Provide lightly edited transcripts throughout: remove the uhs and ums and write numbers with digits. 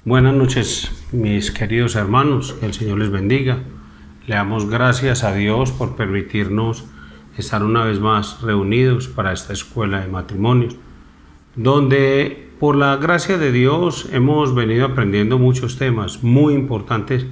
Buenas noches, mis queridos hermanos, que el Señor les bendiga. Le damos gracias a Dios por permitirnos estar una vez más reunidos para esta escuela de matrimonios, donde por la gracia de Dios hemos venido aprendiendo muchos temas muy importantes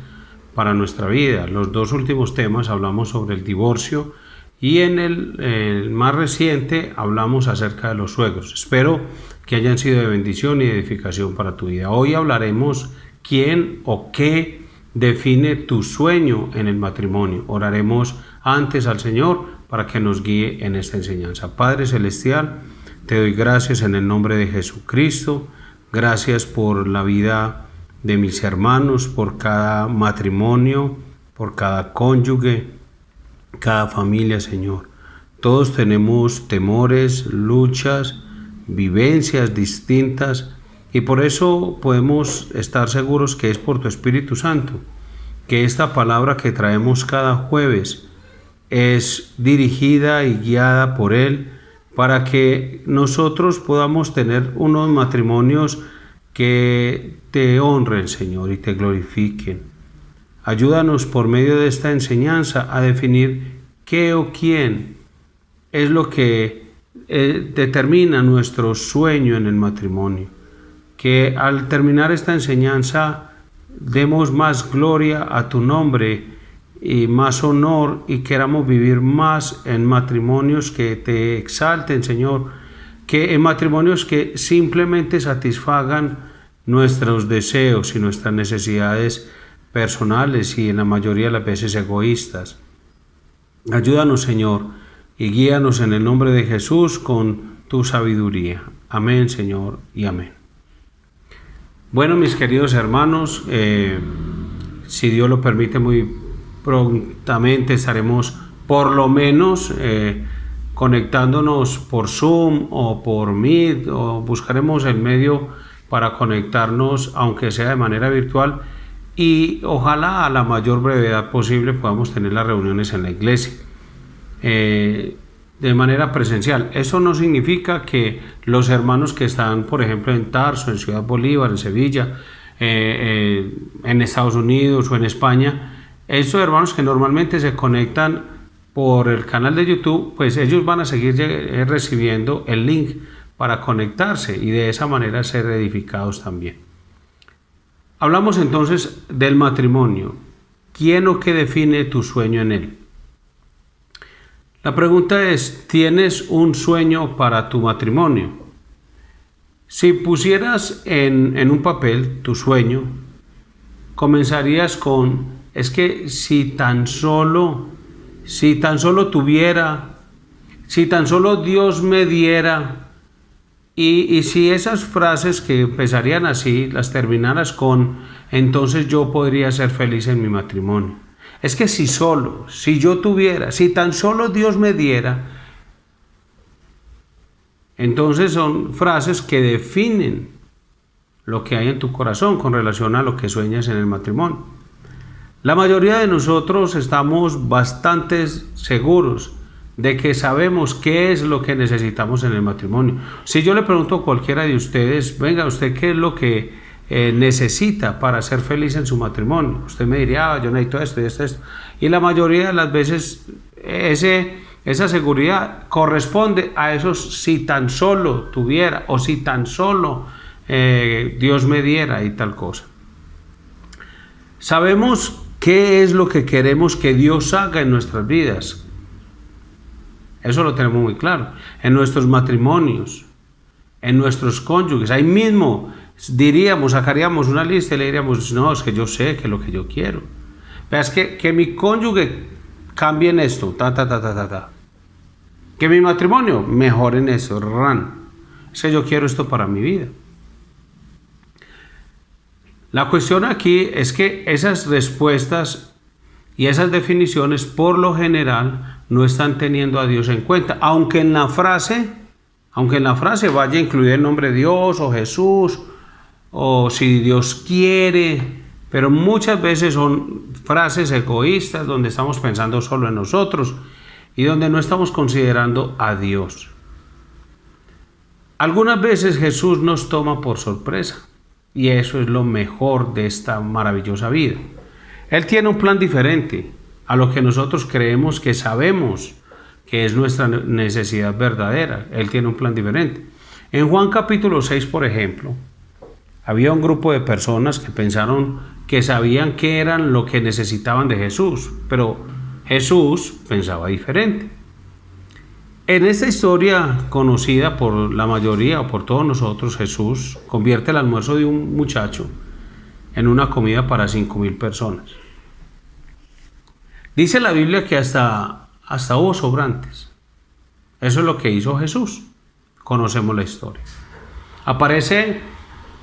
para nuestra vida. Los dos últimos temas hablamos sobre el divorcio y en el más reciente hablamos acerca de los suegros. Espero que hayan sido de bendición y de edificación para tu vida. Hoy hablaremos quién o qué define tu sueño en el matrimonio. Oraremos antes al Señor para que nos guíe en esta enseñanza. Padre Celestial, te doy gracias en el nombre de Jesucristo. Gracias por la vida de mis hermanos, por cada matrimonio, por cada cónyuge, cada familia, Señor. Todos tenemos temores, luchas, vivencias distintas y por eso podemos estar seguros que es por tu Espíritu Santo, que esta palabra que traemos cada jueves es dirigida y guiada por Él para que nosotros podamos tener unos matrimonios que te honren, Señor, y te glorifiquen. Ayúdanos por medio de esta enseñanza a definir qué o quién es lo que determina nuestro sueño en el matrimonio. Que al terminar esta enseñanza demos más gloria a tu nombre y más honor y queramos vivir más en matrimonios que te exalten, Señor, que en matrimonios que simplemente satisfagan nuestros deseos y nuestras necesidades personales y en la mayoría de las veces egoístas. Ayúdanos, Señor, y guíanos en el nombre de Jesús con tu sabiduría. Amén, Señor, y amén. Bueno, mis queridos hermanos, si Dios lo permite, muy prontamente estaremos por lo menos conectándonos por Zoom o por Meet, o buscaremos el medio para conectarnos, aunque sea de manera virtual, y ojalá a la mayor brevedad posible podamos tener las reuniones en la iglesia de manera presencial. Eso no significa que los hermanos que están, por ejemplo, en Tarso, en Ciudad Bolívar, en Sevilla, en Estados Unidos o en España, esos hermanos que normalmente se conectan por el canal de YouTube, pues ellos van a seguir recibiendo el link para conectarse y de esa manera ser edificados también. Hablamos entonces del matrimonio. ¿Quién o qué define tu sueño en él? La pregunta es, ¿tienes un sueño para tu matrimonio? Si pusieras en un papel tu sueño, comenzarías con, es que si tan solo tuviera, si tan solo Dios me diera. Y si esas frases que empezarían así, las terminaras con, entonces yo podría ser feliz en mi matrimonio. Es que si yo tuviera, si tan solo Dios me diera, entonces son frases que definen lo que hay en tu corazón con relación a lo que sueñas en el matrimonio. La mayoría de nosotros estamos bastante seguros de que sabemos qué es lo que necesitamos en el matrimonio. Si yo le pregunto a cualquiera de ustedes, venga, ¿usted qué es lo que necesita para ser feliz en su matrimonio? Usted me diría, yo necesito esto y esto, esto. Y la mayoría de las veces esa seguridad corresponde a esos si tan solo tuviera o si tan solo Dios me diera y tal cosa. Sabemos qué es lo que queremos que Dios haga en nuestras vidas. Eso lo tenemos muy claro. En nuestros matrimonios, en nuestros cónyuges, ahí mismo sacaríamos una lista y le diríamos, no, es que yo sé que es lo que yo quiero. Pero es que mi cónyuge cambie en esto, que mi matrimonio mejore en eso, es que yo quiero esto para mi vida. La cuestión aquí es que esas respuestas y esas definiciones por lo general no están teniendo a Dios en cuenta, aunque en la frase vaya a incluir el nombre de Dios o Jesús o si Dios quiere, pero muchas veces son frases egoístas donde estamos pensando solo en nosotros y donde no estamos considerando a Dios. Algunas veces Jesús nos toma por sorpresa Y eso es lo mejor de esta maravillosa vida. Él tiene un plan diferente a lo que nosotros creemos que sabemos que es nuestra necesidad verdadera. Él tiene un plan diferente. En Juan capítulo 6, por ejemplo, había un grupo de personas que pensaron que sabían qué eran lo que necesitaban de Jesús, pero Jesús pensaba diferente. En esta historia conocida por la mayoría o por todos nosotros, Jesús convierte el almuerzo de un muchacho en una comida para 5,000 personas. Dice la Biblia que hasta hubo sobrantes. Eso es lo que hizo Jesús. Conocemos la historia. Aparece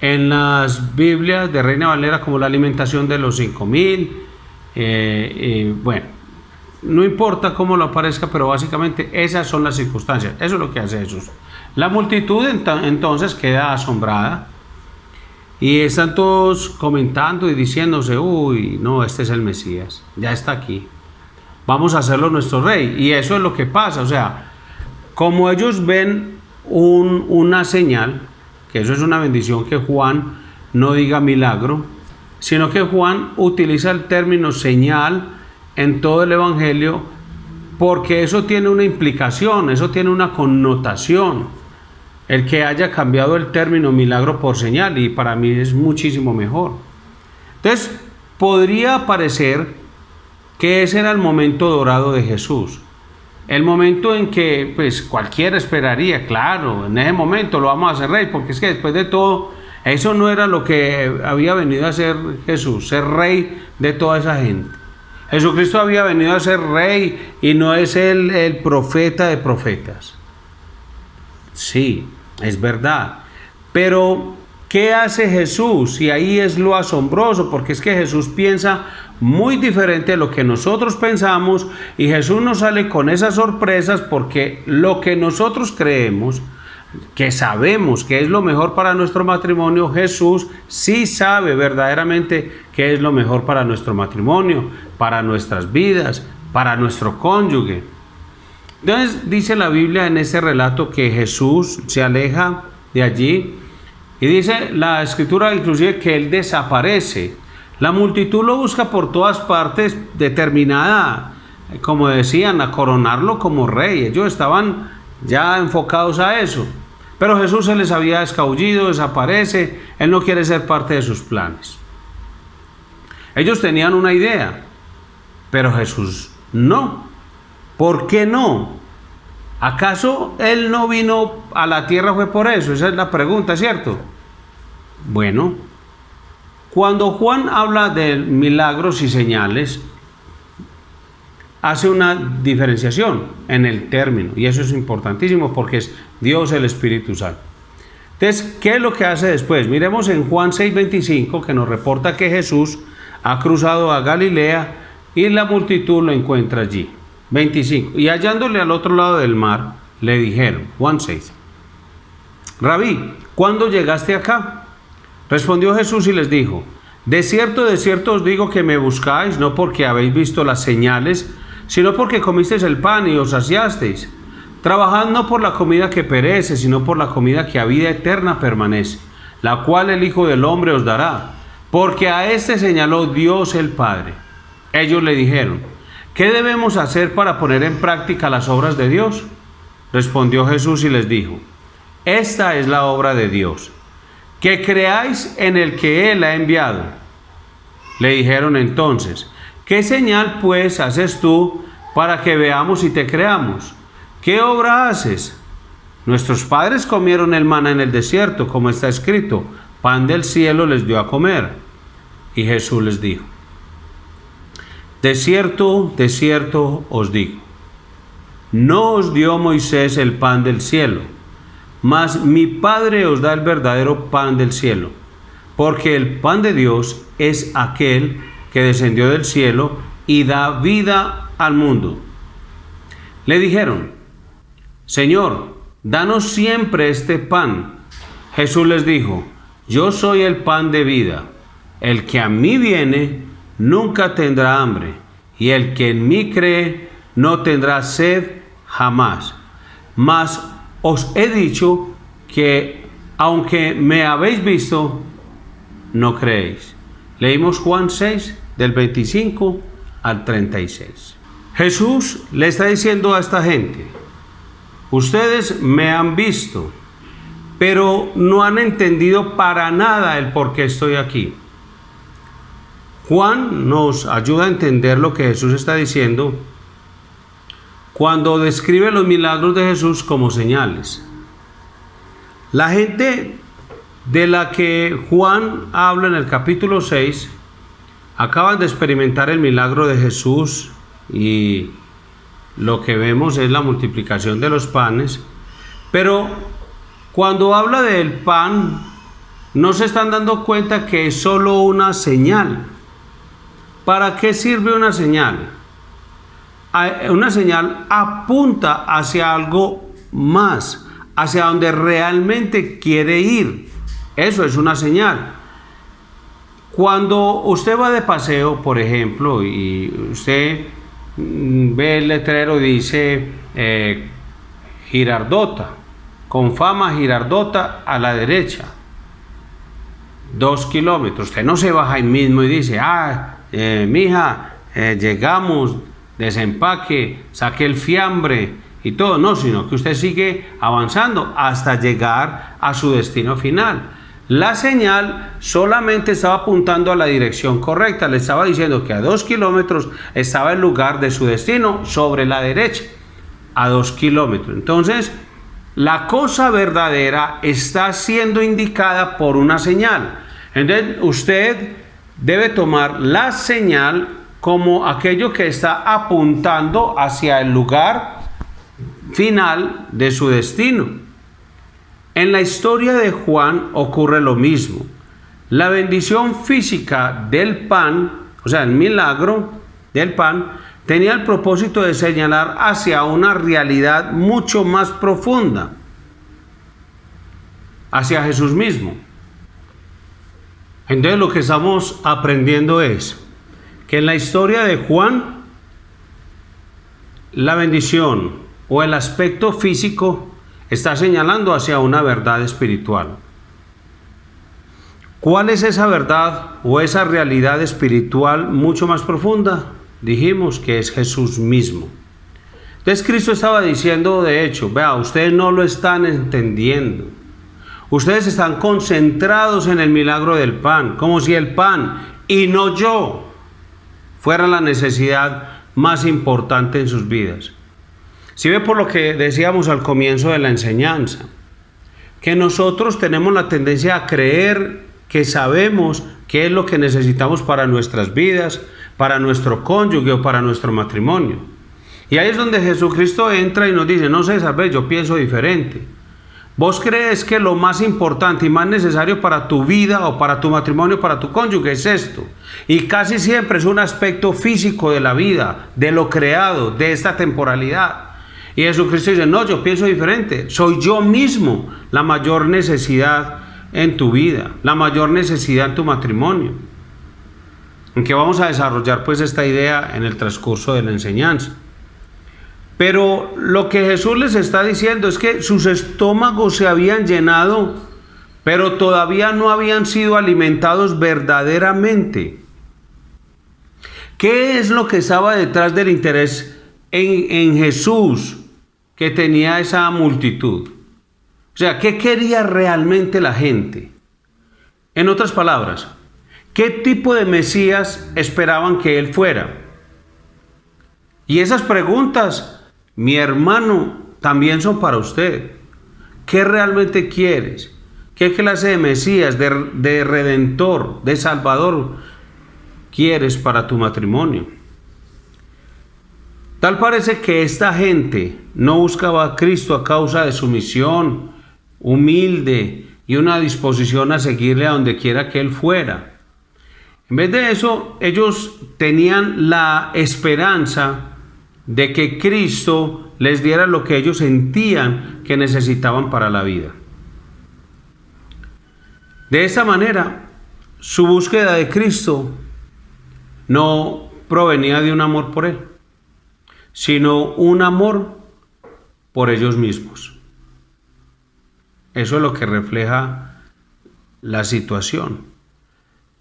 en las Biblias de Reina Valera como la alimentación de los 5,000. Bueno, no importa cómo lo aparezca, pero básicamente esas son las circunstancias. Eso es lo que hace Jesús. La multitud entonces queda asombrada y están todos comentando y diciéndose: uy, no, este es el Mesías, ya está aquí, vamos a hacerlo nuestro rey. Y eso es lo que pasa. O sea, como ellos ven una señal, que eso es una bendición que Juan no diga milagro, sino que Juan utiliza el término señal en todo el Evangelio, porque eso tiene una implicación, eso tiene una connotación, el que haya cambiado el término milagro por señal, y para mí es muchísimo mejor. Entonces, podría parecer que ese era el momento dorado de Jesús, el momento en que pues cualquiera esperaría, claro, en ese momento lo vamos a hacer rey, porque es que después de todo, eso no era lo que había venido a hacer Jesús, ser rey de toda esa gente. Jesucristo había venido a ser rey y no es el profeta de profetas. Sí, es verdad. Pero, ¿qué hace Jesús? Y ahí es lo asombroso, porque es que Jesús piensa muy diferente de lo que nosotros pensamos, y Jesús nos sale con esas sorpresas, porque lo que nosotros creemos, que sabemos que es lo mejor para nuestro matrimonio, Jesús sí sabe verdaderamente qué es lo mejor para nuestro matrimonio, para nuestras vidas, para nuestro cónyuge. Entonces dice la Biblia en este relato que Jesús se aleja de allí, y dice la Escritura inclusive que Él desaparece. La multitud lo busca por todas partes, determinada, como decían, a coronarlo como rey. Ellos estaban ya enfocados a eso. Pero Jesús se les había escabullido, desaparece. Él no quiere ser parte de sus planes. Ellos tenían una idea, pero Jesús no. ¿Por qué no? ¿Acaso Él no vino a la tierra fue por eso? Esa es la pregunta, ¿cierto? Bueno, cuando Juan habla de milagros y señales, hace una diferenciación en el término, y eso es importantísimo porque es Dios el Espíritu Santo. Entonces, ¿qué es lo que hace después? Miremos en Juan 6:25, que nos reporta que Jesús ha cruzado a Galilea y la multitud lo encuentra allí. 25. Y hallándole al otro lado del mar, le dijeron, Juan 6, Rabí, ¿cuándo llegaste acá? Respondió Jesús y les dijo, de cierto os digo que me buscáis, no porque habéis visto las señales, sino porque comisteis el pan y os saciasteis. Trabajad no por la comida que perece, sino por la comida que a vida eterna permanece, la cual el Hijo del Hombre os dará, porque a este señaló Dios el Padre. Ellos le dijeron, ¿qué debemos hacer para poner en práctica las obras de Dios? Respondió Jesús y les dijo, esta es la obra de Dios, que creáis en el que Él ha enviado. Le dijeron entonces, ¿qué señal pues haces tú para que veamos y te creamos? ¿Qué obra haces? Nuestros padres comieron el maná en el desierto, como está escrito, pan del cielo les dio a comer. Y Jesús les dijo, de cierto os digo, no os dio Moisés el pan del cielo, mas mi Padre os da el verdadero pan del cielo, porque el pan de Dios es aquel que descendió del cielo y da vida al mundo. Le dijeron, Señor, danos siempre este pan. Jesús les dijo, yo soy el pan de vida. El que a mí viene nunca tendrá hambre, y el que en mí cree no tendrá sed jamás. Mas os he dicho que, aunque me habéis visto, no creéis. Leímos Juan 6, del 25 al 36. Jesús le está diciendo a esta gente: ustedes me han visto, pero no han entendido para nada el por qué estoy aquí. Juan nos ayuda a entender lo que Jesús está diciendo cuando describe los milagros de Jesús como señales. La gente de la que Juan habla en el capítulo 6 acaban de experimentar el milagro de Jesús y lo que vemos es la multiplicación de los panes, pero cuando habla del pan no se están dando cuenta que es solo una señal. ¿Para qué sirve una señal? Una señal apunta hacia algo más, hacia donde realmente quiere ir. Eso es una señal. Cuando usted va de paseo, por ejemplo, y usted ve el letrero y dice Girardota, con fama Girardota a la derecha, 2 kilómetros. Usted no se baja ahí mismo y dice: mija, llegamos, desempaque, saque el fiambre y todo. No, sino que usted sigue avanzando hasta llegar a su destino final. La señal solamente estaba apuntando a la dirección correcta, le estaba diciendo que a 2 kilómetros estaba el lugar de su destino, sobre la derecha, a 2 kilómetros. Entonces, la cosa verdadera está siendo indicada por una señal. Entonces, usted debe tomar la señal como aquello que está apuntando hacia el lugar final de su destino. En la historia de Juan ocurre lo mismo. La bendición física del pan, o sea, el milagro del pan, tenía el propósito de señalar hacia una realidad mucho más profunda, hacia Jesús mismo. Entonces lo que estamos aprendiendo es que en la historia de Juan, la bendición o el aspecto físico está señalando hacia una verdad espiritual. ¿Cuál es esa verdad o esa realidad espiritual mucho más profunda? Dijimos que es Jesús mismo. Entonces Cristo estaba diciendo, de hecho, vea, ustedes no lo están entendiendo. Ustedes están concentrados en el milagro del pan, como si el pan y no yo fuera la necesidad más importante en sus vidas. Si ve por lo que decíamos al comienzo de la enseñanza, que nosotros tenemos la tendencia a creer que sabemos qué es lo que necesitamos para nuestras vidas, para nuestro cónyuge o para nuestro matrimonio. Y ahí es donde Jesucristo entra y nos dice: no, César, ve, yo pienso diferente. Vos crees que lo más importante y más necesario para tu vida o para tu matrimonio, para tu cónyuge es esto. Y casi siempre es un aspecto físico de la vida, de lo creado, de esta temporalidad. Y Jesucristo dice: no, yo pienso diferente. Soy yo mismo la mayor necesidad en tu vida, la mayor necesidad en tu matrimonio. En que vamos a desarrollar pues esta idea en el transcurso de la enseñanza. Pero lo que Jesús les está diciendo es que sus estómagos se habían llenado, pero todavía no habían sido alimentados verdaderamente. ¿Qué es lo que estaba detrás del interés en Jesús que tenía esa multitud? O sea, ¿qué quería realmente la gente? En otras palabras, ¿qué tipo de Mesías esperaban que él fuera? Y esas preguntas, mi hermano, también son para usted. ¿Qué realmente quieres? ¿Qué clase de Mesías, de Redentor, de Salvador quieres para tu matrimonio? Tal parece que esta gente no buscaba a Cristo a causa de su misión humilde y una disposición a seguirle a donde quiera que él fuera. En vez de eso, ellos tenían la esperanza de que Cristo les diera lo que ellos sentían que necesitaban para la vida. De esa manera, su búsqueda de Cristo no provenía de un amor por Él, sino un amor por ellos mismos. Eso es lo que refleja la situación.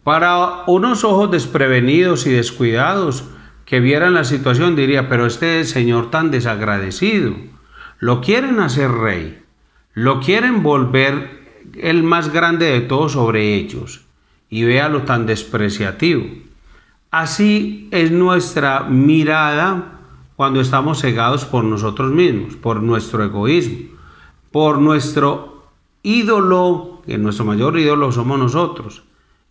Para unos ojos desprevenidos y descuidados que vieran la situación diría, pero este señor tan desagradecido, lo quieren hacer rey, lo quieren volver el más grande de todos sobre ellos, y véalo tan despreciativo. Así es nuestra mirada cuando estamos cegados por nosotros mismos, por nuestro egoísmo, por nuestro ídolo, que nuestro mayor ídolo somos nosotros.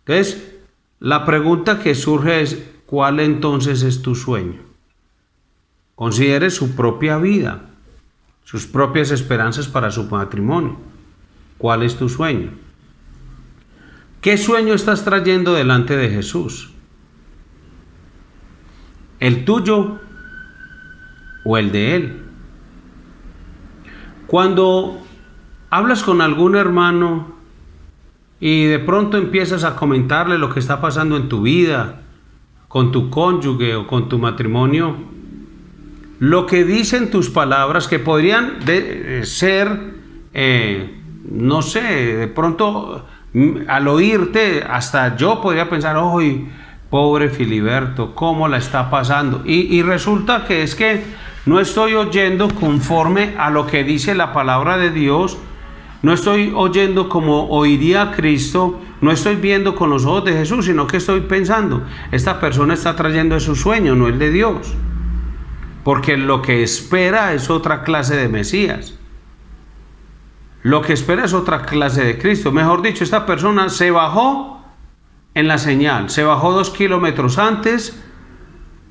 Entonces, la pregunta que surge es, ¿cuál entonces es tu sueño? Considere su propia vida, sus propias esperanzas para su matrimonio. ¿Cuál es tu sueño? ¿Qué sueño estás trayendo delante de Jesús? ¿El tuyo o el de Él? Cuando hablas con algún hermano y de pronto empiezas a comentarle lo que está pasando en tu vida, con tu cónyuge o con tu matrimonio, lo que dicen tus palabras, que podrían ser, no sé, de pronto al oírte, hasta yo podría pensar, ¡ay, pobre Filiberto, cómo la está pasando! Y resulta que es que no estoy oyendo conforme a lo que dice la palabra de Dios, no estoy oyendo como oiría a Cristo, no estoy viendo con los ojos de Jesús, sino que estoy pensando, esta persona está trayendo su sueño, no el de Dios. Porque lo que espera es otra clase de Mesías. Lo que espera es otra clase de Cristo. Mejor dicho, esta persona se bajó en la señal, se bajó 2 kilómetros antes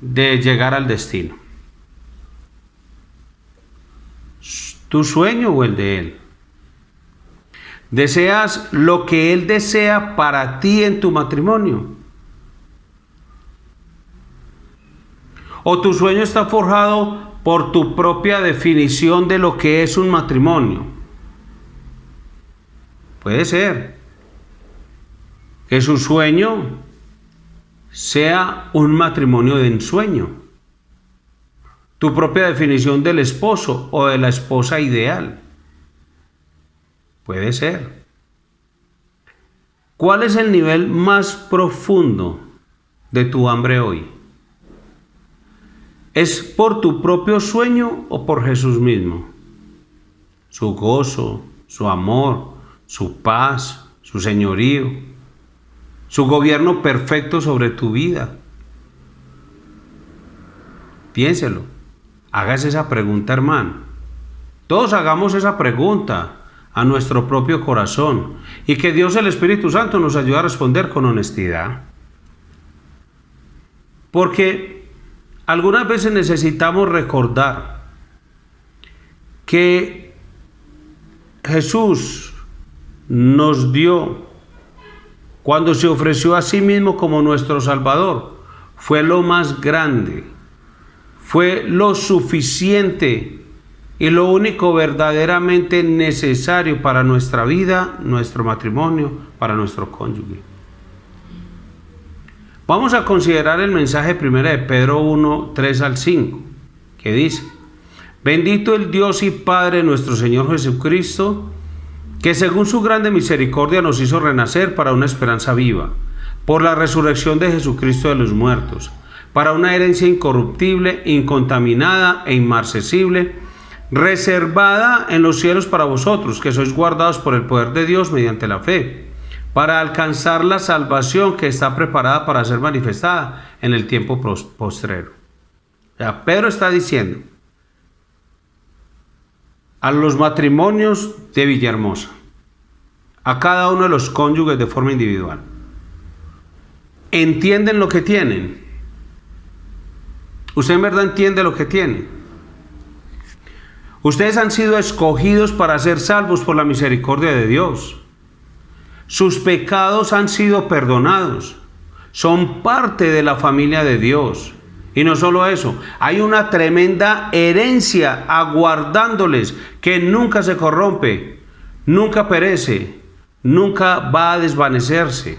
de llegar al destino. ¿Tu sueño o el de Él? ¿Deseas lo que Él desea para ti en tu matrimonio? ¿O tu sueño está forjado por tu propia definición de lo que es un matrimonio? Puede ser que su sueño sea un matrimonio de ensueño, tu propia definición del esposo o de la esposa ideal. Puede ser. ¿Cuál es el nivel más profundo de tu hambre hoy? ¿Es por tu propio sueño o por Jesús mismo? Su gozo, su amor, su paz, su señorío, su gobierno perfecto sobre tu vida. Piénselo. Hágase esa pregunta, hermano. Todos hagamos esa pregunta a nuestro propio corazón y que Dios, el Espíritu Santo, nos ayude a responder con honestidad. Porque algunas veces necesitamos recordar que Jesús nos dio, cuando se ofreció a sí mismo como nuestro Salvador, fue lo más grande, fue lo suficiente y lo único verdaderamente necesario para nuestra vida, nuestro matrimonio, para nuestro cónyuge. Vamos a considerar el mensaje primero de Pedro 1, 3 al 5, que dice: bendito el Dios y Padre de nuestro Señor Jesucristo, que según su grande misericordia nos hizo renacer para una esperanza viva, por la resurrección de Jesucristo de los muertos, para una herencia incorruptible, incontaminada e inmarcesible, reservada en los cielos para vosotros, que sois guardados por el poder de Dios mediante la fe, para alcanzar la salvación que está preparada para ser manifestada en el tiempo postrero. O sea, Pedro está diciendo a los matrimonios de Villahermosa, a cada uno de los cónyuges de forma individual: ¿entienden lo que tienen? ¿Usted en verdad entiende lo que tiene? Ustedes han sido escogidos para ser salvos por la misericordia de Dios. Sus pecados han sido perdonados. Son parte de la familia de Dios. Y no solo eso, hay una tremenda herencia aguardándoles que nunca se corrompe, nunca perece, nunca va a desvanecerse.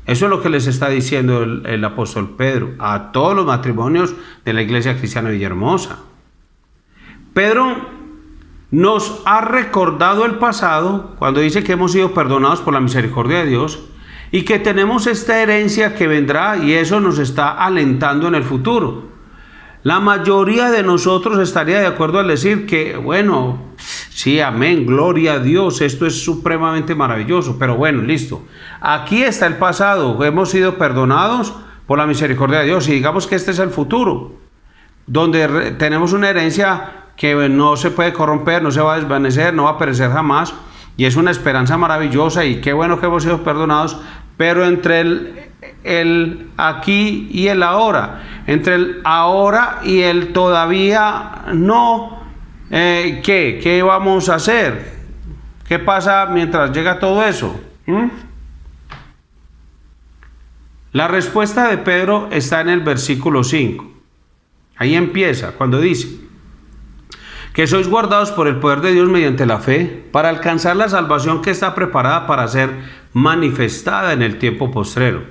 Eso es lo que les está diciendo el apóstol Pedro a todos los matrimonios de la Iglesia Cristiana de Villahermosa. Pedro nos ha recordado el pasado cuando dice que hemos sido perdonados por la misericordia de Dios, y que tenemos esta herencia que vendrá y eso nos está alentando en el futuro. La mayoría de nosotros estaría de acuerdo al decir que, bueno, sí, amén, gloria a Dios, esto es supremamente maravilloso, pero bueno, listo. Aquí está el pasado, hemos sido perdonados por la misericordia de Dios y digamos que este es el futuro, donde tenemos una herencia que no se puede corromper, no se va a desvanecer, no va a perecer jamás, y es una esperanza maravillosa y qué bueno que hemos sido perdonados, pero entre el aquí y el ahora, entre el ahora y el todavía no, ¿qué vamos a hacer? ¿Qué pasa mientras llega todo eso? La respuesta de Pedro está en el versículo 5. Ahí empieza, cuando dice que sois guardados por el poder de Dios mediante la fe para alcanzar la salvación que está preparada para ser manifestada en el tiempo postrero,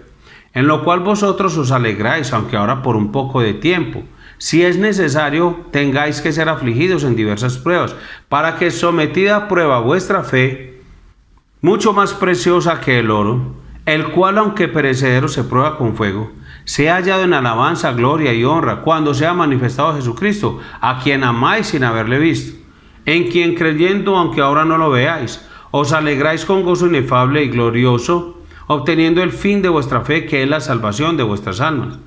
en lo cual vosotros os alegráis, aunque ahora por un poco de tiempo, si es necesario, tengáis que ser afligidos en diversas pruebas, para que sometida a prueba vuestra fe, mucho más preciosa que el oro, el cual aunque perecedero se prueba con fuego, sea hallado en alabanza, gloria y honra, cuando sea manifestado Jesucristo, a quien amáis sin haberle visto, en quien creyendo, aunque ahora no lo veáis, os alegráis con gozo inefable y glorioso, obteniendo el fin de vuestra fe, que es la salvación de vuestras almas.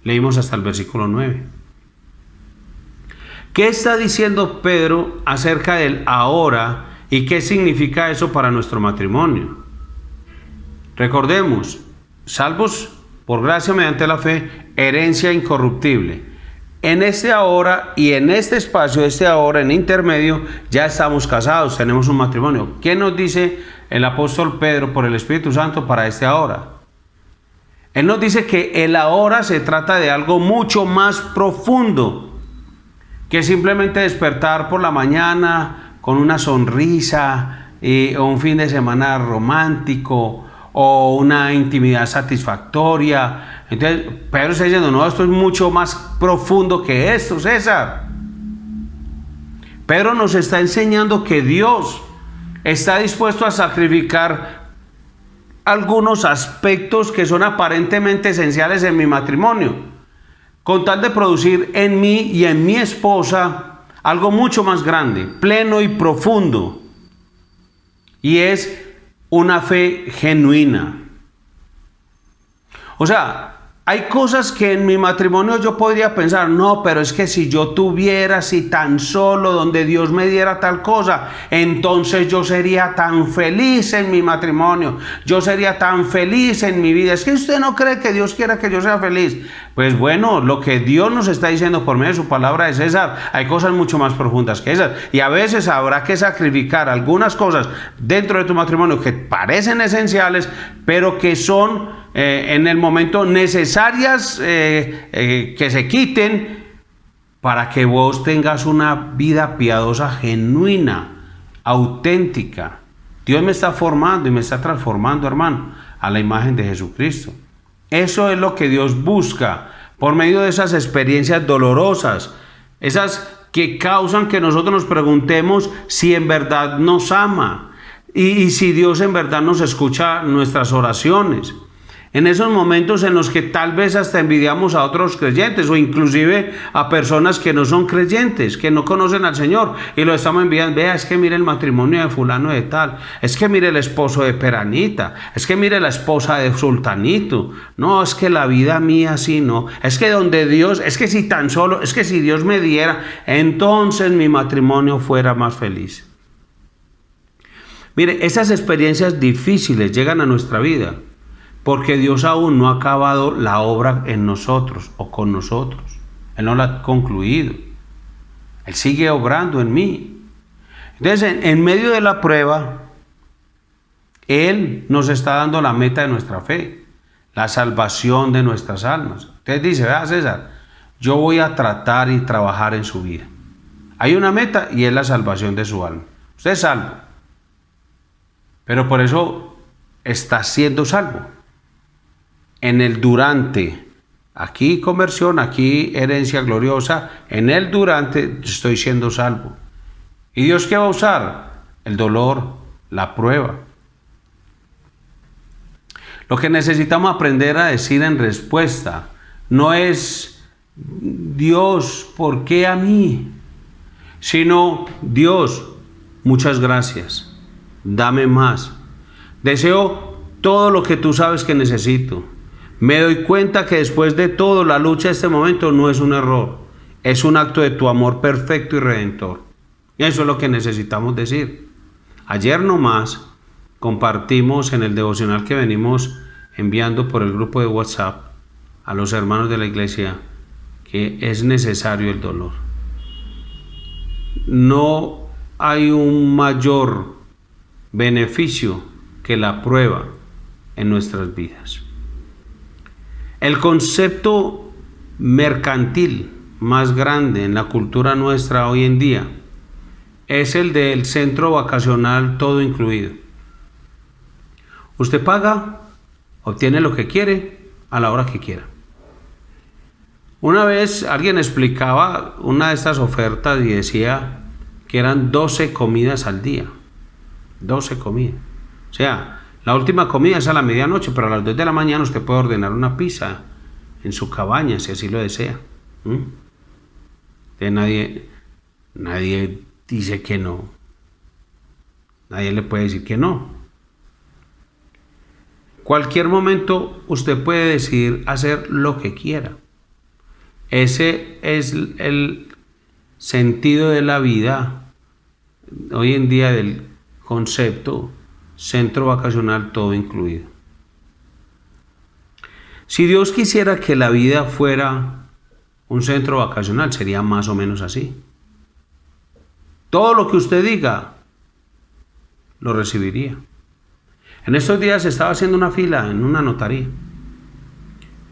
Leímos hasta el versículo 9. ¿Qué está diciendo Pedro acerca del ahora y qué significa eso para nuestro matrimonio? Recordemos, salvos por gracia mediante la fe, herencia incorruptible. En este ahora y en este espacio, este ahora en intermedio, ya estamos casados, tenemos un matrimonio. ¿Qué nos dice el apóstol Pedro por el Espíritu Santo para este ahora? Él nos dice que el ahora se trata de algo mucho más profundo que simplemente despertar por la mañana con una sonrisa o un fin de semana romántico o una intimidad satisfactoria. Entonces Pedro está diciendo, no, esto es mucho más profundo que esto, César. Pedro nos está enseñando que Dios está dispuesto a sacrificar algunos aspectos que son aparentemente esenciales en mi matrimonio, con tal de producir en mí y en mi esposa algo mucho más grande, pleno y profundo, y es una fe genuina. O sea, hay cosas que en mi matrimonio yo podría pensar, no, pero es que si yo tuviera, si tan solo donde Dios me diera tal cosa, entonces yo sería tan feliz en mi matrimonio, yo sería tan feliz en mi vida. Es que usted no cree que Dios quiera que yo sea feliz. Pues bueno, lo que Dios nos está diciendo por medio de su palabra de César, hay cosas mucho más profundas que esas. Y a veces habrá que sacrificar algunas cosas dentro de tu matrimonio que parecen esenciales, pero que son en el momento necesarias que se quiten para que vos tengas una vida piadosa, genuina, auténtica. Dios me está formando y me está transformando, hermano, a la imagen de Jesucristo. Eso es lo que Dios busca por medio de esas experiencias dolorosas, esas que causan que nosotros nos preguntemos si en verdad nos ama y si Dios en verdad nos escucha nuestras oraciones. En esos momentos en los que tal vez hasta envidiamos a otros creyentes o inclusive a personas que no son creyentes, que no conocen al Señor y lo estamos enviando. Vea, es que mire el matrimonio de fulano de tal, es que mire el esposo de Peranita, es que mire la esposa de Sultanito. No, es que la vida mía sí, no, es que donde Dios, es que si tan solo, es que si Dios me diera, entonces mi matrimonio fuera más feliz. Mire, esas experiencias difíciles llegan a nuestra vida porque Dios aún no ha acabado la obra en nosotros o con nosotros. Él no la ha concluido. Él sigue obrando en mí. Entonces, en medio de la prueba, Él nos está dando la meta de nuestra fe, la salvación de nuestras almas. Entonces dice, vea César, yo voy a tratar y trabajar en su vida. Hay una meta y es la salvación de su alma. Usted es salvo, pero por eso está siendo salvo. En el durante, aquí conversión, aquí herencia gloriosa, en el durante estoy siendo salvo. ¿Y Dios qué va a usar? El dolor, la prueba. Lo que necesitamos aprender a decir en respuesta no es Dios, ¿por qué a mí? Sino Dios, muchas gracias, dame más. Deseo todo lo que tú sabes que necesito. Me doy cuenta que después de todo la lucha de este momento no es un error, es un acto de tu amor perfecto y redentor. Eso es lo que necesitamos decir. Ayer nomás compartimos en el devocional que venimos enviando por el grupo de WhatsApp a los hermanos de la iglesia que es necesario el dolor. No hay un mayor beneficio que la prueba en nuestras vidas. El concepto mercantil más grande en la cultura nuestra hoy en día es el del centro vacacional todo incluido. Usted paga, obtiene lo que quiere a la hora que quiera. Una vez alguien explicaba una de estas ofertas y decía que eran 12 comidas al día. 12 comidas. O sea, la última comida es a la medianoche, pero a las 2 de la mañana usted puede ordenar una pizza en su cabaña si así lo desea. Nadie dice que no. Nadie le puede decir que no. Cualquier momento usted puede decidir hacer lo que quiera. Ese es el sentido de la vida hoy en día del concepto centro vacacional todo incluido. Si Dios quisiera que la vida fuera un centro vacacional, sería más o menos así. Todo lo que usted diga, lo recibiría. En estos días estaba haciendo una fila en una notaría.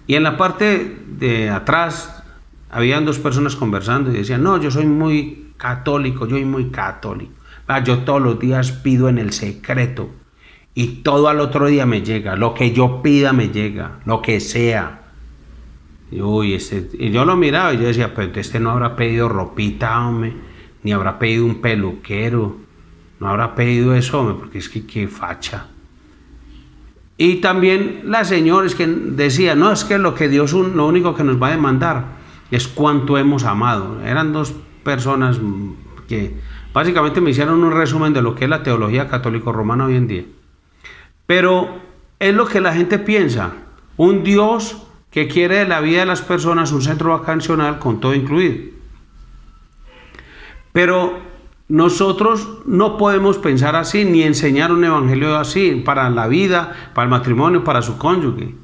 Y en la parte de atrás habían 2 personas conversando y decían, no, yo soy muy católico. Yo todos los días pido en el secreto y todo al otro día me llega. Lo que yo pida me llega, lo que sea. Y yo lo miraba y yo decía, pero este no habrá pedido ropita, hombre, ni habrá pedido un peluquero, no habrá pedido eso, hombre, porque es que qué facha. Y también la señora es que decía, no, es que lo único que nos va a demandar es cuánto hemos amado. Eran 2 personas que básicamente me hicieron un resumen de lo que es la teología católico-romana hoy en día. Pero es lo que la gente piensa, un Dios que quiere de la vida de las personas un centro vacacional con todo incluido. Pero nosotros no podemos pensar así ni enseñar un evangelio así para la vida, para el matrimonio, para su cónyuge.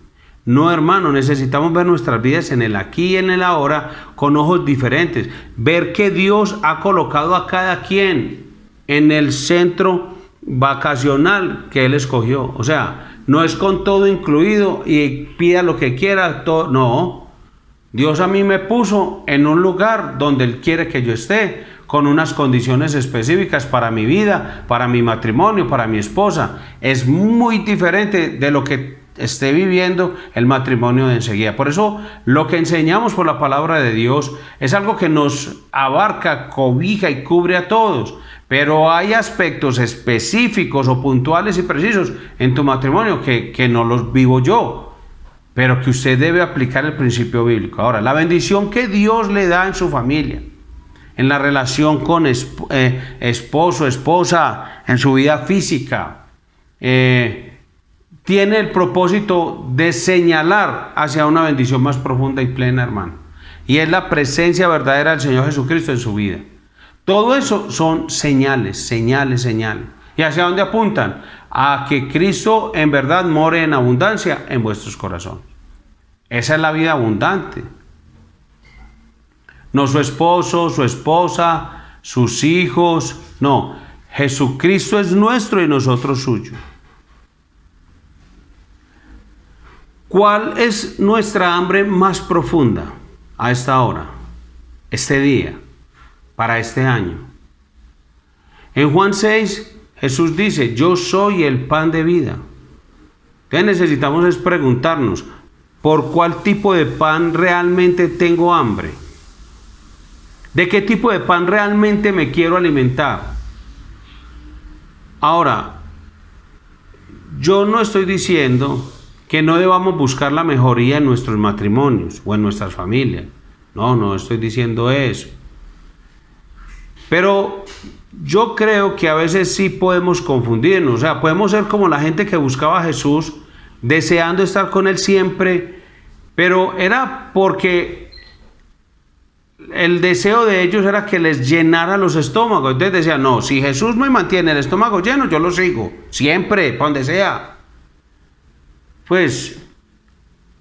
No, hermano, necesitamos ver nuestras vidas en el aquí y en el ahora con ojos diferentes. Ver que Dios ha colocado a cada quien en el centro vacacional que Él escogió. O sea, no es con todo incluido y pida lo que quiera. No, Dios a mí me puso en un lugar donde Él quiere que yo esté, con unas condiciones específicas para mi vida, para mi matrimonio, para mi esposa. Es muy diferente de lo que esté viviendo el matrimonio de enseguida. Por eso lo que enseñamos por la palabra de Dios es algo que nos abarca, cobija y cubre a todos. Pero hay aspectos específicos o puntuales y precisos en tu matrimonio que no los vivo yo, pero que usted debe aplicar el principio bíblico. Ahora, la bendición que Dios le da en su familia, en la relación con esposo, esposa, en su vida física, tiene el propósito de señalar hacia una bendición más profunda y plena, hermano. Y es la presencia verdadera del Señor Jesucristo en su vida. Todo eso son señales. ¿Y hacia dónde apuntan? A que Cristo en verdad more en abundancia en vuestros corazones. Esa es la vida abundante. No su esposo, su esposa, sus hijos. No, Jesucristo es nuestro y nosotros suyo. ¿Cuál es nuestra hambre más profunda a esta hora, este día, para este año? En Juan 6, Jesús dice, yo soy el pan de vida. Entonces necesitamos es preguntarnos, ¿por cuál tipo de pan realmente tengo hambre? ¿De qué tipo de pan realmente me quiero alimentar? Ahora, yo no estoy diciendo que no debamos buscar la mejoría en nuestros matrimonios o en nuestras familias. No estoy diciendo eso. Pero yo creo que a veces sí podemos confundirnos. O sea, podemos ser como la gente que buscaba a Jesús, deseando estar con Él siempre, pero era porque el deseo de ellos era que les llenara los estómagos. Entonces decían, no, si Jesús me mantiene el estómago lleno, yo lo sigo, siempre, para donde sea. Pues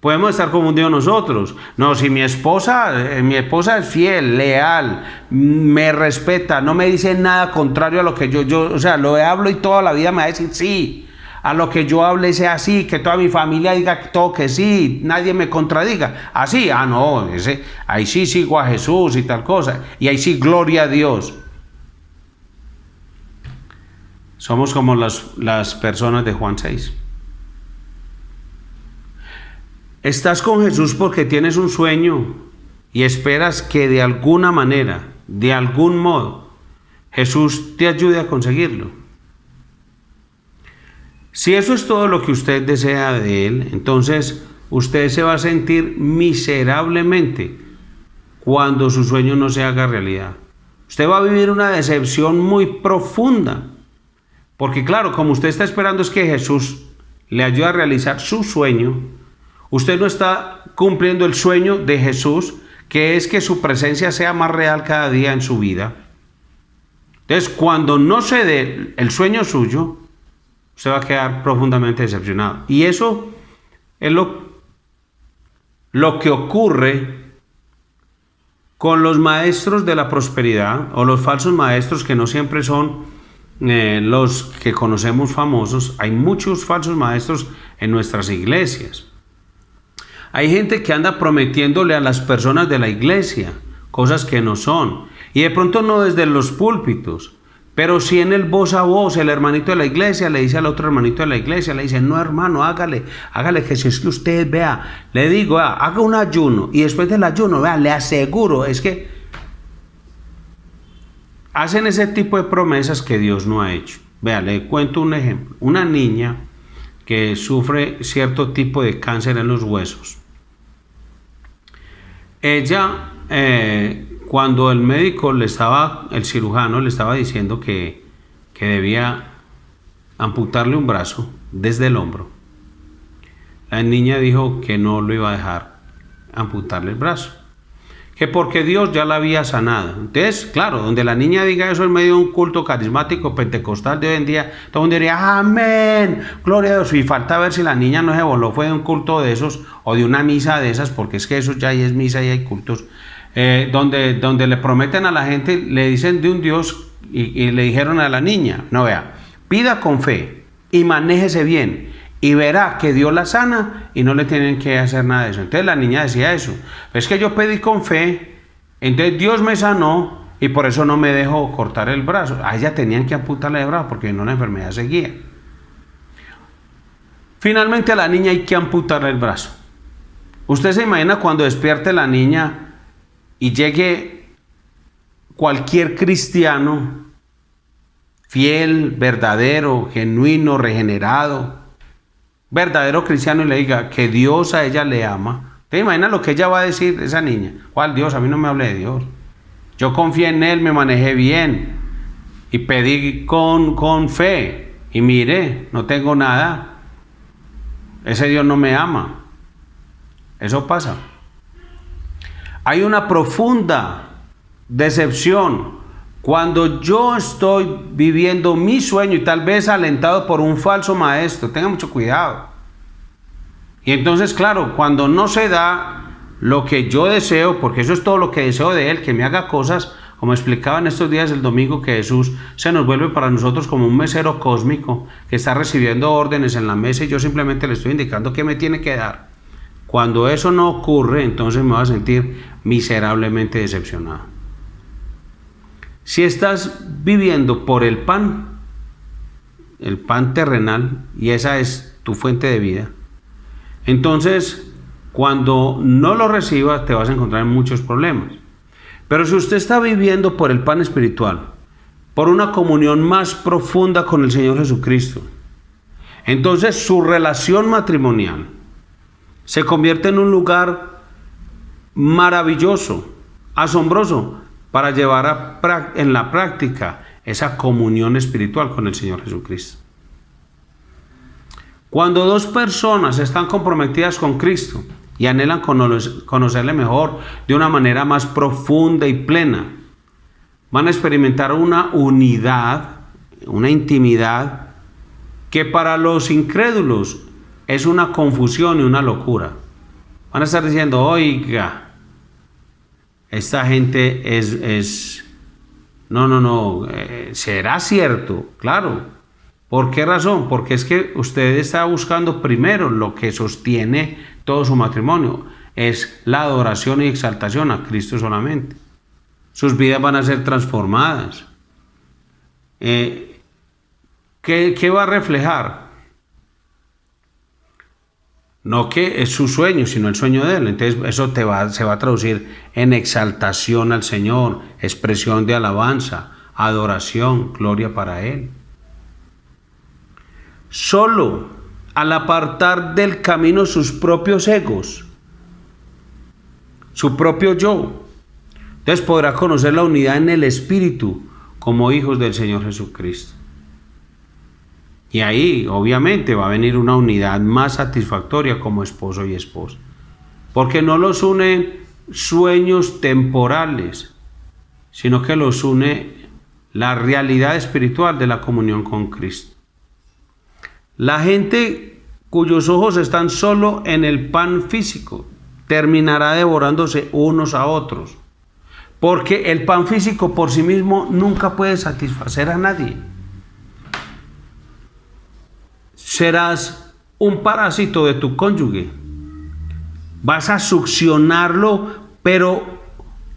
podemos estar confundidos nosotros. No, si mi esposa es fiel, leal, me respeta, no me dice nada contrario a lo que yo, o sea, lo hablo y toda la vida me va a decir sí. A lo que yo hable sea así, que toda mi familia diga todo que sí, nadie me contradiga. Así, no, ahí sí sigo a Jesús y tal cosa. Y ahí sí, gloria a Dios. Somos como las personas de Juan 6. Estás con Jesús porque tienes un sueño y esperas que de alguna manera, de algún modo, Jesús te ayude a conseguirlo. Si eso es todo lo que usted desea de Él, entonces usted se va a sentir miserablemente cuando su sueño no se haga realidad. Usted va a vivir una decepción muy profunda, porque claro, como usted está esperando es que Jesús le ayude a realizar su sueño, usted no está cumpliendo el sueño de Jesús, que es que su presencia sea más real cada día en su vida. Entonces, cuando no se dé el sueño suyo, usted va a quedar profundamente decepcionado. Y eso es lo que ocurre con los maestros de la prosperidad o los falsos maestros, que no siempre son los que conocemos famosos. Hay muchos falsos maestros en nuestras iglesias. Hay gente que anda prometiéndole a las personas de la iglesia cosas que no son. Y de pronto no desde los púlpitos, pero si en el voz a voz, el hermanito de la iglesia le dice al otro hermanito de la iglesia, le dice, no hermano, hágale que si es que usted, vea, le digo, haga un ayuno, y después del ayuno, vea, le aseguro, es que hacen ese tipo de promesas que Dios no ha hecho. Vea, le cuento un ejemplo. Una niña que sufre cierto tipo de cáncer en los huesos. Ella, cuando el cirujano le estaba diciendo que debía amputarle un brazo desde el hombro, la niña dijo que no lo iba a dejar amputarle el brazo, que porque Dios ya la había sanado. Entonces, claro, donde la niña diga eso en medio de un culto carismático pentecostal de hoy en día, todo el mundo diría, amén, gloria a Dios. Y falta ver si la niña no se voló, fue de un culto de esos o de una misa de esas, porque es que eso ya es misa y hay cultos. Donde le prometen a la gente, le dicen de un Dios y le dijeron a la niña, no, vea, pida con fe y manéjese bien y verá que Dios la sana y no le tienen que hacer nada de eso. Entonces la niña decía eso, es que yo pedí con fe, entonces Dios me sanó y por eso no me dejó cortar el brazo. A ella tenían que amputarle el brazo porque no, la enfermedad seguía. Finalmente a la niña hay que amputarle el brazo. Usted se imagina cuando despierte la niña y llegue cualquier cristiano fiel, verdadero, genuino, regenerado, verdadero cristiano, y le diga que Dios a ella le ama. ¿Te imaginas lo que ella va a decir esa niña? ¿Cuál Dios? A mí no me hable de Dios. Yo confié en Él, me manejé bien y pedí con fe y mire, no tengo nada. Ese Dios no me ama. Eso pasa. Hay una profunda decepción cuando yo estoy viviendo mi sueño y tal vez alentado por un falso maestro. Tenga mucho cuidado. Y entonces, claro, cuando no se da lo que yo deseo, porque eso es todo lo que deseo de Él, que me haga cosas, como explicaba en estos días el domingo, que Jesús se nos vuelve para nosotros como un mesero cósmico que está recibiendo órdenes en la mesa y yo simplemente le estoy indicando qué me tiene que dar. Cuando eso no ocurre, entonces me voy a sentir miserablemente decepcionado. Si estás viviendo por el pan terrenal, y esa es tu fuente de vida, entonces cuando no lo recibas te vas a encontrar en muchos problemas. Pero si usted está viviendo por el pan espiritual, por una comunión más profunda con el Señor Jesucristo, entonces su relación matrimonial se convierte en un lugar maravilloso, asombroso, para llevar en la práctica esa comunión espiritual con el Señor Jesucristo. Cuando dos personas están comprometidas con Cristo y anhelan conocerle mejor de una manera más profunda y plena, van a experimentar una unidad, una intimidad que para los incrédulos es una confusión y una locura. Van a estar diciendo, oiga, esta gente no, ¿será cierto? Claro. ¿Por qué razón? Porque es que usted está buscando primero lo que sostiene todo su matrimonio, es la adoración y exaltación a Cristo solamente. Sus vidas van a ser transformadas. ¿Qué va a reflejar? No que es su sueño, sino el sueño de Él. Entonces eso se va a traducir en exaltación al Señor, expresión de alabanza, adoración, gloria para Él. Solo al apartar del camino sus propios egos, su propio yo, entonces podrá conocer la unidad en el Espíritu como hijos del Señor Jesucristo. Y ahí, obviamente, va a venir una unidad más satisfactoria como esposo y esposa. Porque no los unen sueños temporales, sino que los une la realidad espiritual de la comunión con Cristo. La gente cuyos ojos están solo en el pan físico terminará devorándose unos a otros. Porque el pan físico por sí mismo nunca puede satisfacer a nadie. Serás un parásito de tu cónyuge. Vas a succionarlo, pero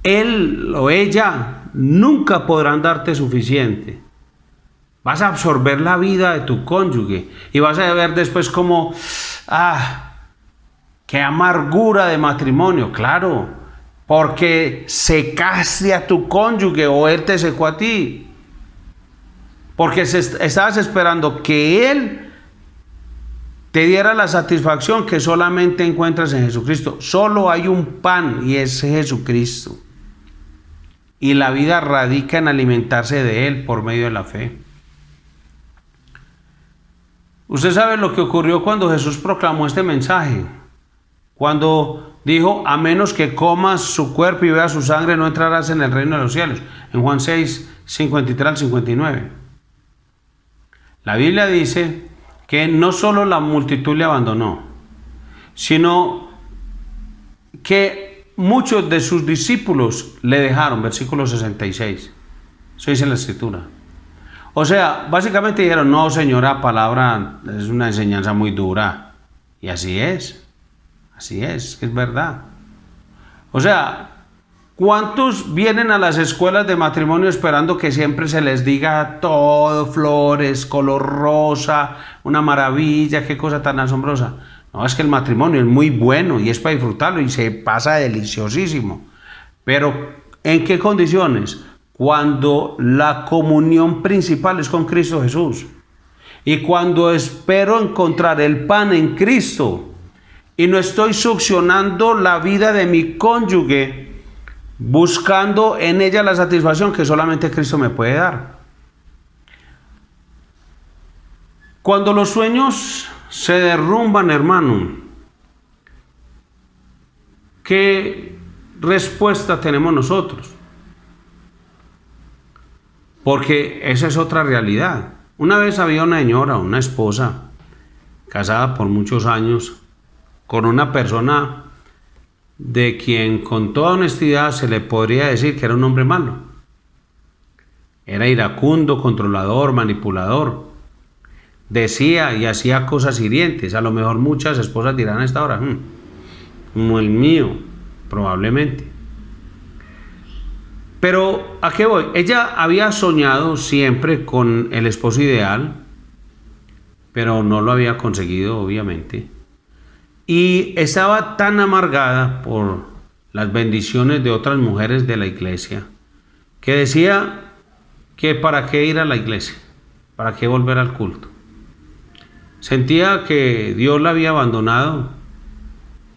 él o ella nunca podrán darte suficiente. Vas a absorber la vida de tu cónyuge y vas a ver después como, qué amargura de matrimonio, claro, porque secaste a tu cónyuge o él te secó a ti. Porque estabas esperando que él te diera la satisfacción que solamente encuentras en Jesucristo. Solo hay un pan y es Jesucristo. Y la vida radica en alimentarse de Él por medio de la fe. Usted sabe lo que ocurrió cuando Jesús proclamó este mensaje. Cuando dijo, a menos que comas su cuerpo y veas su sangre, no entrarás en el reino de los cielos. En Juan 6, 53 al 59. La Biblia dice que no solo la multitud le abandonó, sino que muchos de sus discípulos le dejaron, versículo 66. Eso dice la Escritura. O sea, básicamente dijeron, no, señora, palabra es una enseñanza muy dura. Y así es, que es verdad. O sea, ¿cuántos vienen a las escuelas de matrimonio esperando que siempre se les diga todo, flores, color rosa, una maravilla, qué cosa tan asombrosa? No, es que el matrimonio es muy bueno y es para disfrutarlo y se pasa deliciosísimo. Pero, ¿en qué condiciones? Cuando la comunión principal es con Cristo Jesús. Y cuando espero encontrar el pan en Cristo y no estoy succionando la vida de mi cónyuge, buscando en ella la satisfacción que solamente Cristo me puede dar. Cuando los sueños se derrumban, hermano, ¿qué respuesta tenemos nosotros? Porque esa es otra realidad. Una vez había una señora, una esposa, casada por muchos años, con una persona de quien con toda honestidad se le podría decir que era un hombre malo. Era iracundo, controlador, manipulador. Decía y hacía cosas hirientes. A lo mejor muchas esposas dirán a esta hora, como el mío, probablemente. Pero, ¿a qué voy? Ella había soñado siempre con el esposo ideal, pero no lo había conseguido, obviamente. Y estaba tan amargada por las bendiciones de otras mujeres de la iglesia, que decía que para qué ir a la iglesia, para qué volver al culto. Sentía que Dios la había abandonado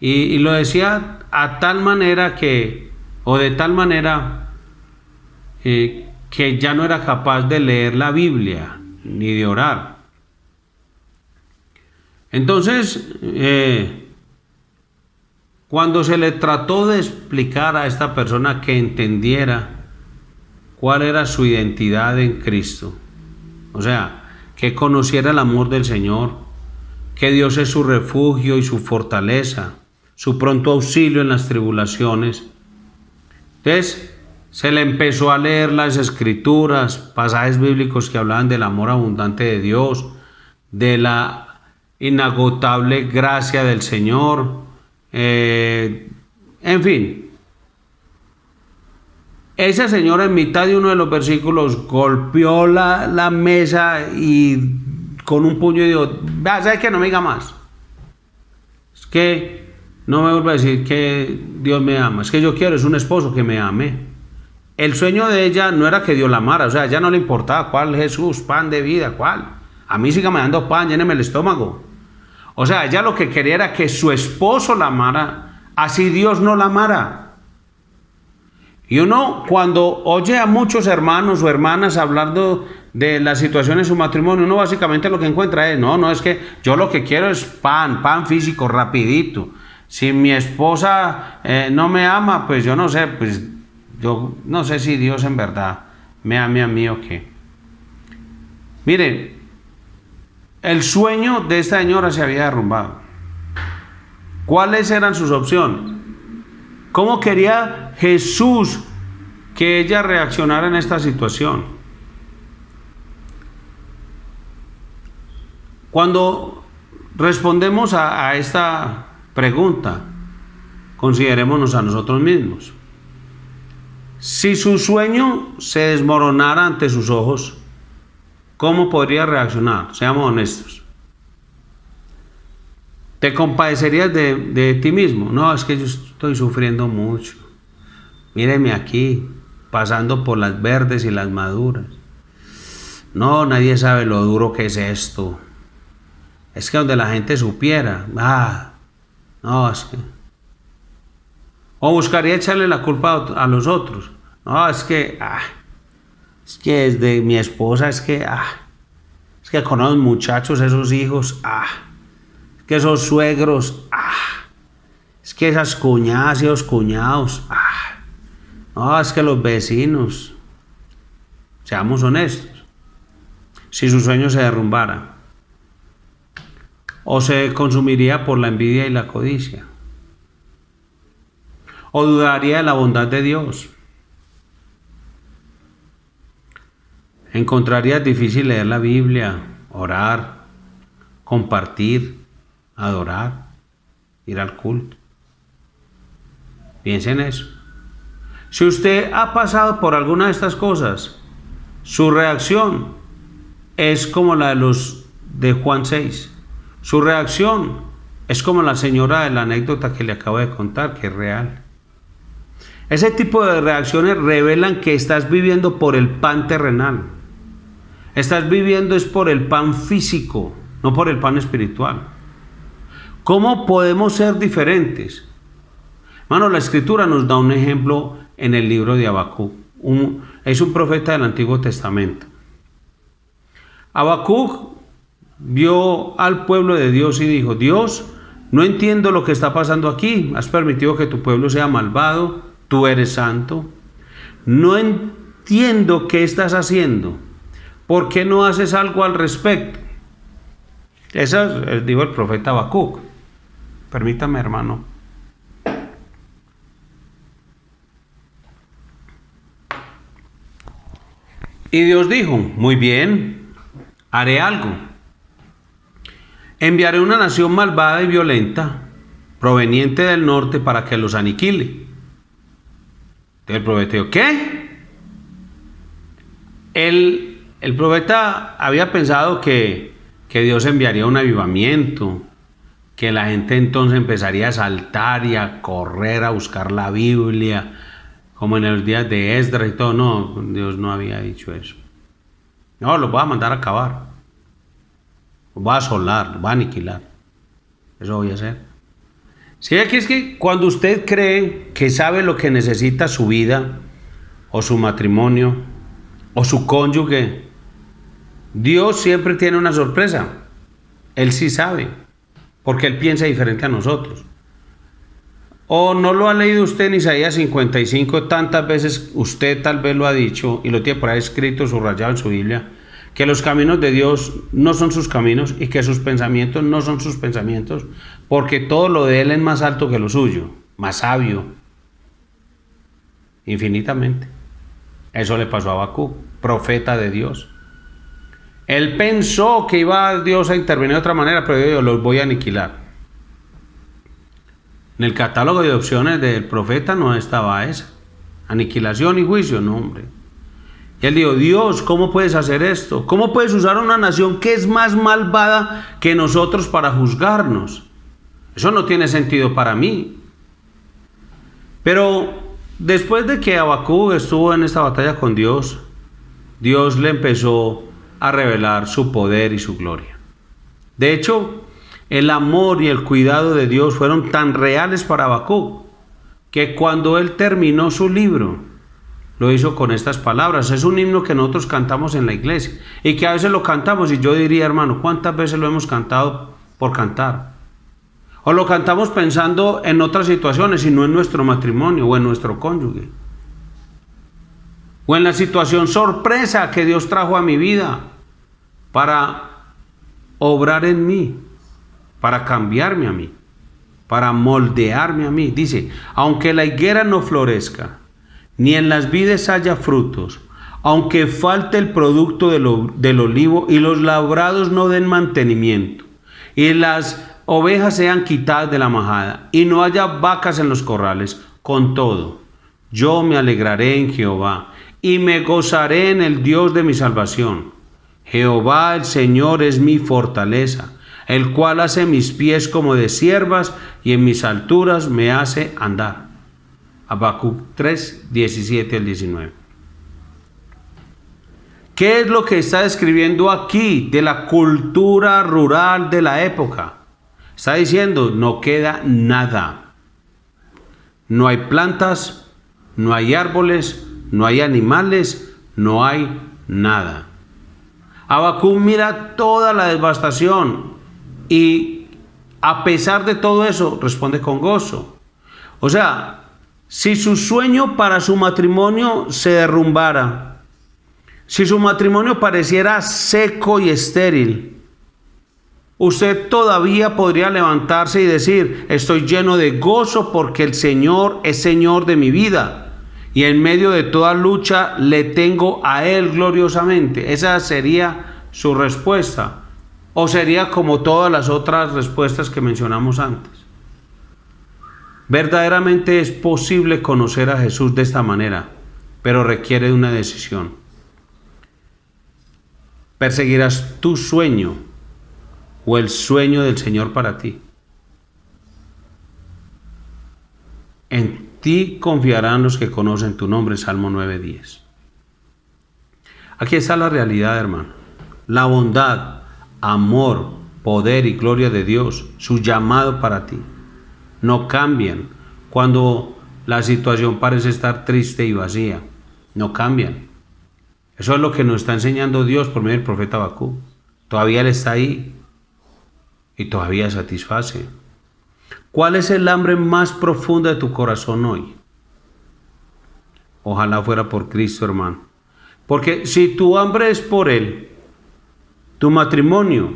Y lo decía a tal manera que, o de tal manera, que ya no era capaz de leer la Biblia ni de orar. Entonces, cuando se le trató de explicar a esta persona que entendiera cuál era su identidad en Cristo, o sea, que conociera el amor del Señor, que Dios es su refugio y su fortaleza, su pronto auxilio en las tribulaciones. Entonces, se le empezó a leer las escrituras, pasajes bíblicos que hablaban del amor abundante de Dios, de la inagotable gracia del Señor, en fin. Esa señora en mitad de uno de los versículos golpeó la mesa y con un puño dijo, ¿sabes qué? No me diga más. Es que no me vuelva a decir que Dios me ama. Es que yo quiero, es un esposo que me ame. El sueño de ella no era que Dios la amara, o sea, a ella no le importaba cuál Jesús, pan de vida, cuál. A mí sígame dando pan, lléneme el estómago. O sea, ella lo que quería era que su esposo la amara, así Dios no la amara. Y uno cuando oye a muchos hermanos o hermanas hablando de la situación en su matrimonio, uno básicamente lo que encuentra es, no, es que yo lo que quiero es pan físico, rapidito. Si mi esposa no me ama, pues yo no sé, pues yo no sé si Dios en verdad me ame a mí o qué. Miren, el sueño de esta señora se había derrumbado. ¿Cuáles eran sus opciones? ¿Cómo quería Jesús que ella reaccionara en esta situación? Cuando respondemos a esta pregunta, considerémonos a nosotros mismos. Si su sueño se desmoronara ante sus ojos, ¿cómo podría reaccionar? Seamos honestos. ¿Te compadecerías de ti mismo? No, es que yo estoy sufriendo mucho. Míreme aquí, pasando por las verdes y las maduras. No, nadie sabe lo duro que es esto. Es que donde la gente supiera, no, es que... O buscaría echarle la culpa a los otros. No, es que desde mi esposa, es que con los muchachos, esos hijos, que esos suegros, es que esas cuñadas y los cuñados, no, es que los vecinos. Seamos honestos. Si su sueño se derrumbara, o se consumiría por la envidia y la codicia, o dudaría de la bondad de Dios, encontraría difícil leer la Biblia, orar, compartir, adorar, ir al culto. Piensa en eso. Si usted ha pasado por alguna de estas cosas, su reacción es como la de los de Juan 6. Su reacción es como la señora de la anécdota que le acabo de contar, que es real. Ese tipo de reacciones revelan que estás viviendo por el pan terrenal. Estás viviendo es por el pan físico, no por el pan espiritual. ¿Cómo podemos ser diferentes? Hermano, la Escritura nos da un ejemplo en el libro de Habacuc. Es un profeta del Antiguo Testamento. Habacuc vio al pueblo de Dios y dijo: Dios, no entiendo lo que está pasando aquí. Has permitido que tu pueblo sea malvado. Tú eres santo. No entiendo qué estás haciendo. ¿Por qué no haces algo al respecto? Eso dijo el profeta Habacuc. Permítame, hermano. Y Dios dijo: muy bien, haré algo. Enviaré una nación malvada y violenta, proveniente del norte, para que los aniquile. Entonces el profeta dijo: ¿qué? El profeta había pensado que Dios enviaría un avivamiento, que la gente entonces empezaría a saltar y a correr a buscar la Biblia, como en los días de Esdras y todo. No, Dios no había dicho eso. No, los voy a mandar a acabar. Los voy a asolar, los voy a aniquilar. Eso voy a hacer. Sí, aquí es que cuando usted cree que sabe lo que necesita su vida, o su matrimonio, o su cónyuge, Dios siempre tiene una sorpresa. Él sí sabe, porque Él piensa diferente a nosotros. O no lo ha leído usted en Isaías 55, tantas veces usted tal vez lo ha dicho, y lo tiene por ahí escrito, subrayado en su Biblia, que los caminos de Dios no son sus caminos y que sus pensamientos no son sus pensamientos, porque todo lo de Él es más alto que lo suyo, más sabio, infinitamente. Eso le pasó a Habacuc, profeta de Dios. Él pensó que iba Dios a intervenir de otra manera, pero yo los voy a aniquilar. En el catálogo de opciones del profeta no estaba esa. Aniquilación y juicio, no, hombre. Y él dijo, Dios, ¿cómo puedes hacer esto? ¿Cómo puedes usar una nación que es más malvada que nosotros para juzgarnos? Eso no tiene sentido para mí. Pero después de que Habacuc estuvo en esta batalla con Dios, Dios le empezó a revelar su poder y su gloria. De hecho, el amor y el cuidado de Dios fueron tan reales para Habacuc que cuando él terminó su libro, lo hizo con estas palabras. Es un himno que nosotros cantamos en la iglesia y que a veces lo cantamos y yo diría, hermano, ¿cuántas veces lo hemos cantado por cantar? O lo cantamos pensando en otras situaciones y no en nuestro matrimonio o en nuestro cónyuge. O en la situación sorpresa que Dios trajo a mi vida para obrar en mí, para cambiarme a mí, para moldearme a mí. Dice, aunque la higuera no florezca, ni en las vides haya frutos, aunque falte el producto del olivo y los labrados no den mantenimiento, y las ovejas sean quitadas de la majada, y no haya vacas en los corrales, con todo, yo me alegraré en Jehová, y me gozaré en el Dios de mi salvación. Jehová el Señor es mi fortaleza, el cual hace mis pies como de ciervas, y en mis alturas me hace andar. Habacuc 3, 17 al 19. ¿Qué es lo que está describiendo aquí de la cultura rural de la época? Está diciendo, no queda nada. No hay plantas, no hay árboles, no hay animales, no hay nada. Habacuc mira toda la devastación y a pesar de todo eso responde con gozo. O sea, si su sueño para su matrimonio se derrumbara, si su matrimonio pareciera seco y estéril, usted todavía podría levantarse y decir, estoy lleno de gozo porque el Señor es Señor de mi vida. Y en medio de toda lucha le tengo a Él gloriosamente. Esa sería su respuesta. O sería como todas las otras respuestas que mencionamos antes. Verdaderamente es posible conocer a Jesús de esta manera, pero requiere de una decisión. ¿Perseguirás tu sueño o el sueño del Señor para ti? En ti confiarán los que conocen tu nombre, Salmo 9:10. Aquí está la realidad, hermano. La bondad, amor, poder y gloria de Dios, su llamado para ti, no cambian cuando la situación parece estar triste y vacía. No cambian. Eso es lo que nos está enseñando Dios por medio del profeta Habacuc. Todavía Él está ahí y todavía satisface. ¿Cuál es el hambre más profunda de tu corazón hoy? Ojalá fuera por Cristo, hermano. Porque si tu hambre es por Él, tu matrimonio,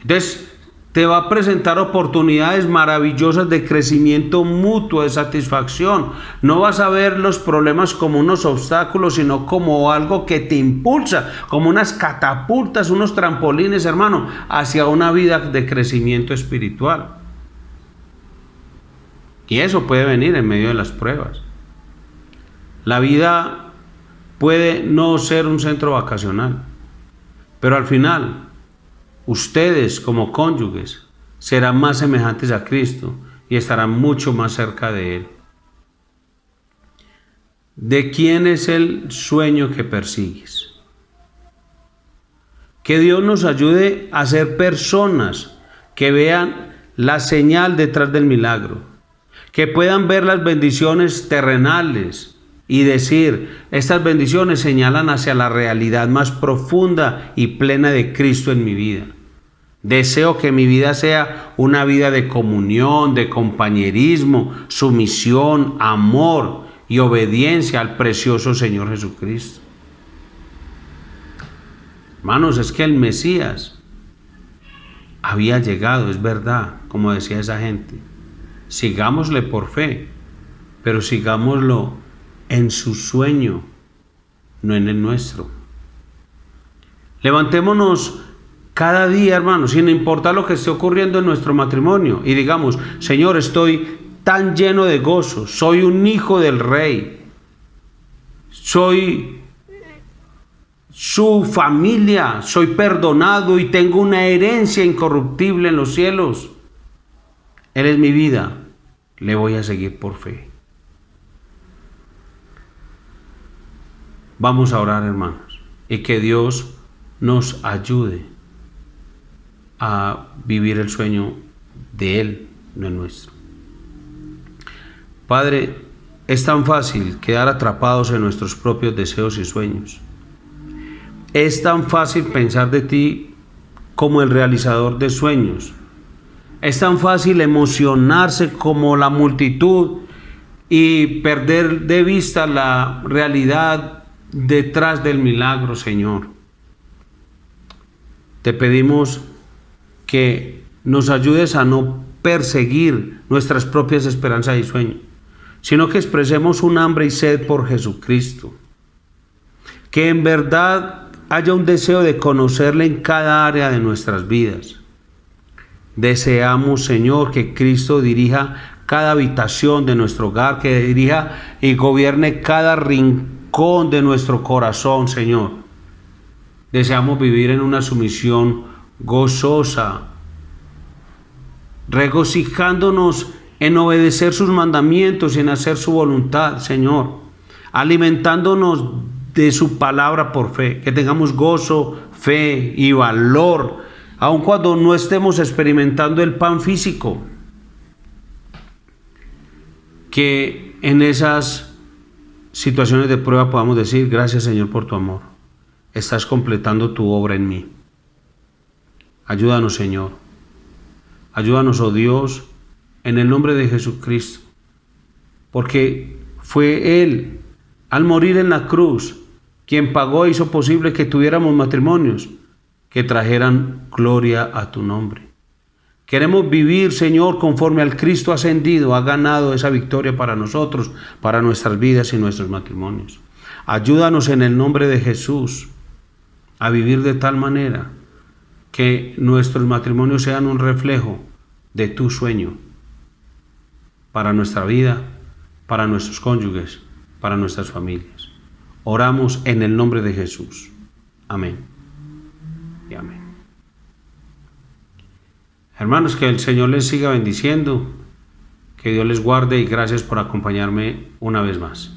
entonces te va a presentar oportunidades maravillosas de crecimiento mutuo, de satisfacción. No vas a ver los problemas como unos obstáculos, sino como algo que te impulsa, como unas catapultas, unos trampolines, hermano, hacia una vida de crecimiento espiritual. Y eso puede venir en medio de las pruebas. La vida puede no ser un centro vacacional, pero al final, ustedes como cónyuges serán más semejantes a Cristo y estarán mucho más cerca de Él. ¿De quién es el sueño que persigues? Que Dios nos ayude a ser personas que vean la señal detrás del milagro, que puedan ver las bendiciones terrenales y decir, estas bendiciones señalan hacia la realidad más profunda y plena de Cristo en mi vida. Deseo que mi vida sea una vida de comunión, de compañerismo, sumisión, amor y obediencia al precioso Señor Jesucristo. Hermanos, es que el Mesías había llegado, es verdad, como decía esa gente. Sigámosle por fe, pero sigámoslo en su sueño, no en el nuestro. Levantémonos cada día, hermanos, sin importar lo que esté ocurriendo en nuestro matrimonio, y digamos, Señor, estoy tan lleno de gozo, soy un hijo del Rey, soy su familia, soy perdonado y tengo una herencia incorruptible en los cielos. Él es mi vida, le voy a seguir por fe. Vamos a orar, hermanos, y que Dios nos ayude a vivir el sueño de Él, no el nuestro. Padre, es tan fácil quedar atrapados en nuestros propios deseos y sueños. Es tan fácil pensar de ti como el realizador de sueños. Es tan fácil emocionarse como la multitud y perder de vista la realidad detrás del milagro, Señor. Te pedimos que nos ayudes a no perseguir nuestras propias esperanzas y sueños, sino que expresemos un hambre y sed por Jesucristo. Que en verdad haya un deseo de conocerle en cada área de nuestras vidas. Deseamos, Señor, que Cristo dirija cada habitación de nuestro hogar, que dirija y gobierne cada rincón de nuestro corazón, Señor. Deseamos vivir en una sumisión gozosa, regocijándonos en obedecer sus mandamientos y en hacer su voluntad, Señor, alimentándonos de su palabra por fe, que tengamos gozo, fe y valor, aun cuando no estemos experimentando el pan físico, que en esas situaciones de prueba podamos decir, gracias, Señor, por tu amor, estás completando tu obra en mí. Ayúdanos, Señor, ayúdanos, oh Dios, en el nombre de Jesucristo, porque fue Él, al morir en la cruz, quien pagó e hizo posible que tuviéramos matrimonios que trajeran gloria a tu nombre. Queremos vivir, Señor, conforme al Cristo ascendido ha ganado esa victoria para nosotros, para nuestras vidas y nuestros matrimonios. Ayúdanos en el nombre de Jesús a vivir de tal manera que nuestros matrimonios sean un reflejo de tu sueño para nuestra vida, para nuestros cónyuges, para nuestras familias. Oramos en el nombre de Jesús. Amén y amén. Hermanos, que el Señor les siga bendiciendo, que Dios les guarde y gracias por acompañarme una vez más.